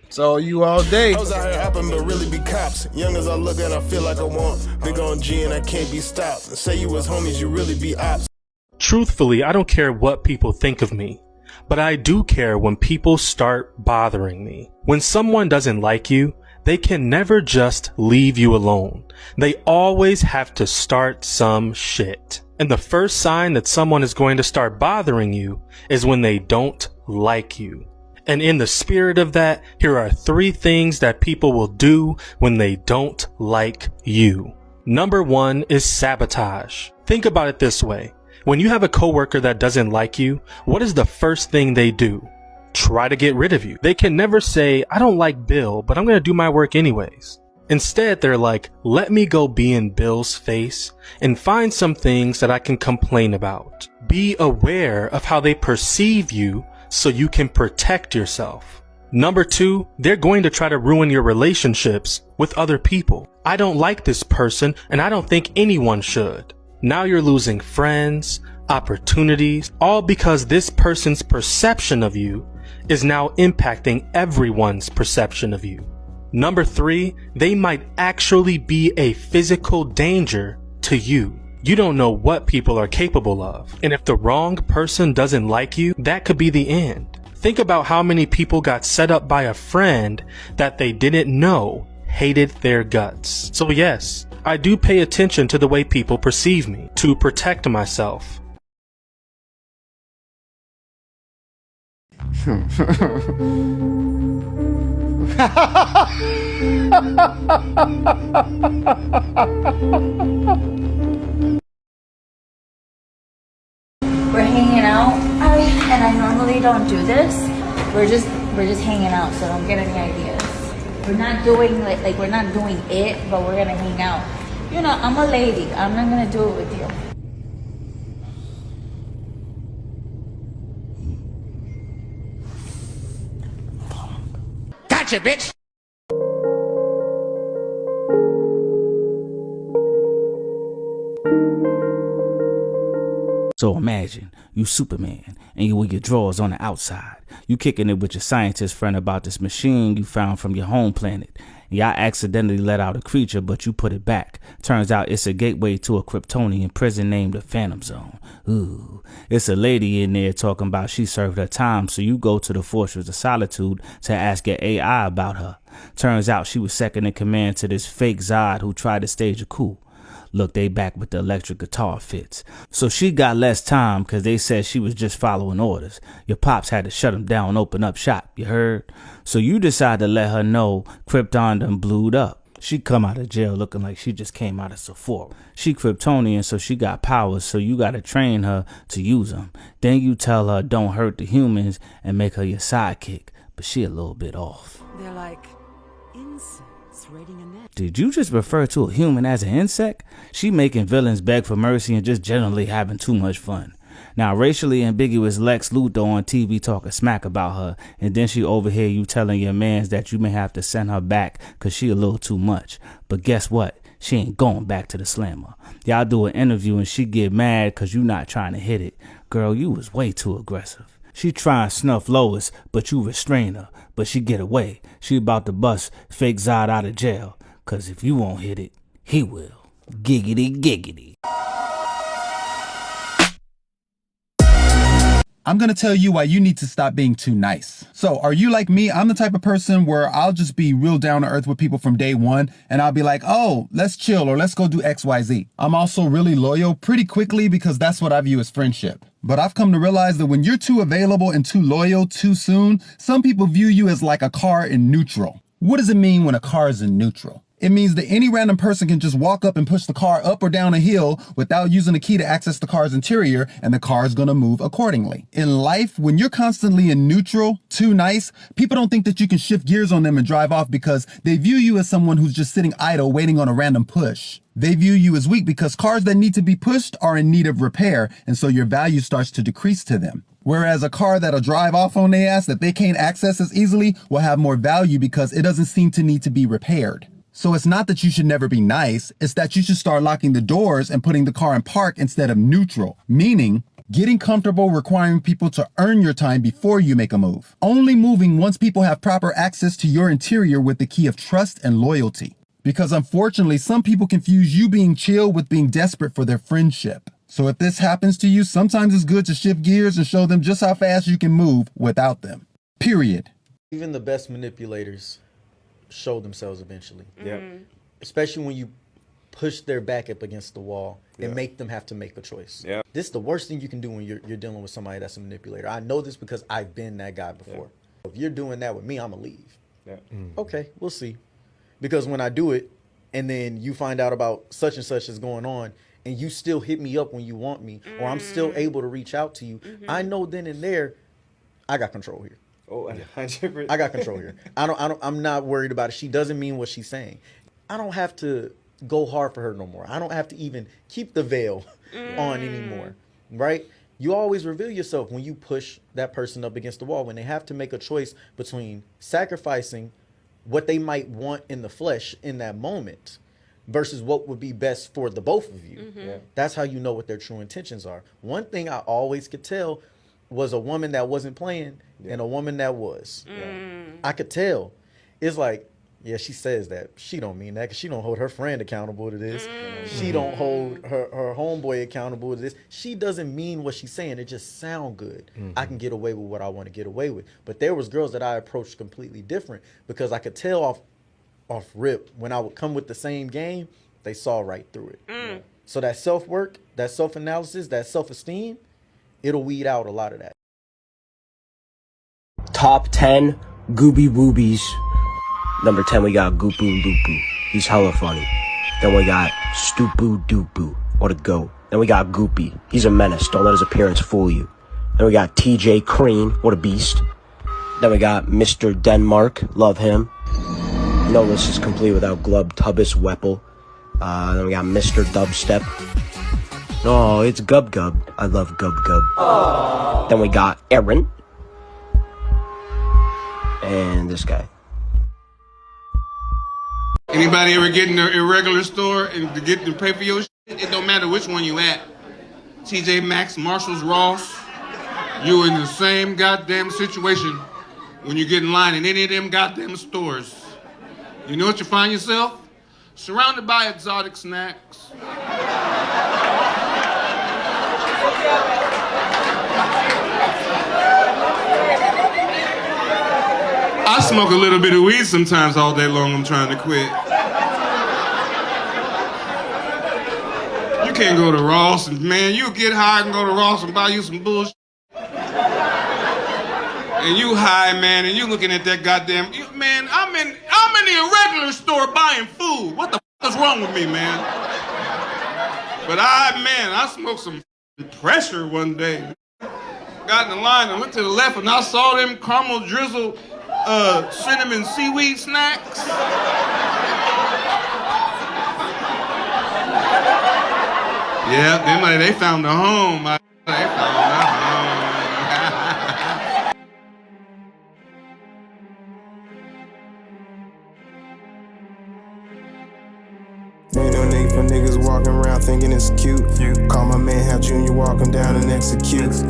So you all day. I was out here hopping, but really be cops. Young as I look at, I feel like I want. Big on G and I can't be stopped. Say you was homies, you really be ops. Truthfully, I don't care what people think of me, but I do care when people start bothering me. When someone doesn't like you, they can never just leave you alone. They always have to start some shit. And the first sign that someone is going to start bothering you is when they don't like you. And in the spirit of that, here are 3 things that people will do when they don't like you. Number 1 is sabotage. Think about it this way. When you have a coworker that doesn't like you, what is the first thing they do? Try to get rid of you. They can never say, I don't like Bill, but I'm going to do my work anyways. Instead, they're like, let me go be in Bill's face and find some things that I can complain about. Be aware of how they perceive you so you can protect yourself. Number 2, they're going to try to ruin your relationships with other people. I don't like this person and I don't think anyone should. Now you're losing friends, opportunities, all because this person's perception of you is now impacting everyone's perception of you. Number 3, they might actually be a physical danger to you. You don't know what people are capable of. And if the wrong person doesn't like you, that could be the end. Think about how many people got set up by a friend that they didn't know hated their guts. So yes, I do pay attention to the way people perceive me to protect myself. We're hanging out, and I normally don't do this. We're just hanging out, so don't get any ideas. We're not doing like we're not doing it, but we're gonna hang out. You know, I'm a lady. I'm not gonna do it with you. Gotcha, bitch. So imagine you Superman and you with your drawers on the outside. You kicking it with your scientist friend about this machine you found from your home planet. Y'all accidentally let out a creature, but you put it back. Turns out it's a gateway to a Kryptonian prison named the Phantom Zone. Ooh, it's a lady in there talking about she served her time, so you go to the Fortress of Solitude to ask your AI about her. Turns out she was second in command to this fake Zod who tried to stage a coup. Look, they back with the electric guitar fits. So she got less time because they said she was just following orders. Your pops had to shut him down and open up shop, you heard? So you decide to let her know Krypton done blewed up. She come out of jail looking like she just came out of Sephora. She Kryptonian, so she got powers, so you gotta train her to use them. Then you tell her don't hurt the humans and make her your sidekick, but she a little bit off. They're like insects raiding a net. Did you just refer to a human as an insect? She making villains beg for mercy and just generally having too much fun. Now, racially ambiguous Lex Luthor on TV talking smack about her, and then she overhear you telling your mans that you may have to send her back cause she a little too much. But guess what? She ain't going back to the slammer. Y'all do an interview and she get mad cause you not trying to hit it. Girl, you was way too aggressive. She try and snuff Lois, but you restrain her. But she get away. She about to bust fake Zod out of jail. Cause if you won't hit it, he will. Giggity giggity. I'm gonna tell you why you need to stop being too nice. So are you like me? I'm the type of person where I'll just be real down to earth with people from day one, and I'll be like, oh, let's chill or let's go do XYZ. I'm also really loyal pretty quickly because that's what I view as friendship. But I've come to realize that when you're too available and too loyal too soon, some people view you as like a car in neutral. What does it mean when a car is in neutral? It means that any random person can just walk up and push the car up or down a hill without using a key to access the car's interior, and the car is going to move accordingly. In life, when you're constantly in neutral, too nice, people don't think that you can shift gears on them and drive off because they view you as someone who's just sitting idle waiting on a random push. They view you as weak because cars that need to be pushed are in need of repair, and so your value starts to decrease to them. Whereas a car that'll drive off on their ass that they can't access as easily will have more value because it doesn't seem to need to be repaired. So it's not that you should never be nice, it's that you should start locking the doors and putting the car in park instead of neutral. Meaning, Getting comfortable requiring people to earn your time before you make a move. Only moving once people have proper access to your interior with the key of trust and loyalty. Because unfortunately, some people confuse you being chill with being desperate for their friendship. So if this happens to you, sometimes it's good to shift gears and show them just how fast you can move without them. Period. Even the best manipulators show themselves eventually. Yeah. Especially when you push their back up against the wall and make them have to make a choice. Yeah. This is the worst thing you can do when you're dealing with somebody that's a manipulator. I know this because I've been that guy before. If you're doing that with me, I'm gonna leave. Yeah. Okay, we'll see. Because when I do it and then you find out about such and such is going on and you still hit me up when you want me or I'm still able to reach out to you, I know then and there I got control here. Oh, 100%. I got control here. I'm not worried about it. She doesn't mean what she's saying. I don't have to go hard for her no more. I don't have to even keep the veil on anymore, right? You always reveal yourself when you push that person up against the wall, when they have to make a choice between sacrificing what they might want in the flesh in that moment versus what would be best for the both of you. Yeah. That's how you know what their true intentions are. One thing I always could tell was a woman that wasn't playing and a woman that was. I could tell. It's like, yeah, she says that. She don't mean that because she don't hold her friend accountable to this. She don't hold her homeboy accountable to this. She doesn't mean what she's saying. It just sound good. I can get away with what I want to get away with. But there was girls that I approached completely different because I could tell off rip when I would come with the same game, they saw right through it. So that self-work, that self-analysis, that self-esteem, it'll weed out a lot of that. Top 10 Gooby Woobies. Number 10, we got Goopoo Loopoo. He's hella funny. Then we got Stoopoo Doopoo, or the GOAT. Then we got Goopy. He's a menace. Don't let his appearance fool you. Then we got TJ Crean, or the Beast. Then we got Mr. Denmark. Love him. No list is complete without Glub Tubbis Weppel. Then we got Mr. Dubstep. No, it's Gub Gub. I love Gub Gub. Aww. Then we got Aaron. And this guy. Anybody ever get in an irregular store and to pay for your shit? It don't matter which one you at. TJ Maxx, Marshalls, Ross. You in the same goddamn situation when you get in line in any of them goddamn stores. You know what you find yourself? Surrounded by exotic snacks. I smoke a little bit of weed sometimes all day long. I'm trying to quit. You can't go to Ross and, man, you get high and go to Ross and buy you some bullshit. And you high, man, and you looking at that goddamn, man, I'm in the irregular store buying food. What the f is wrong with me, man? But I smoked some pressure one day. Got in the line and went to the left and I saw them caramel drizzle cinnamon seaweed snacks. Yeah, they found a home. They found a home. Ain't no need for niggas walking around thinking it's cute. Call my man, have Junior walk him down and execute.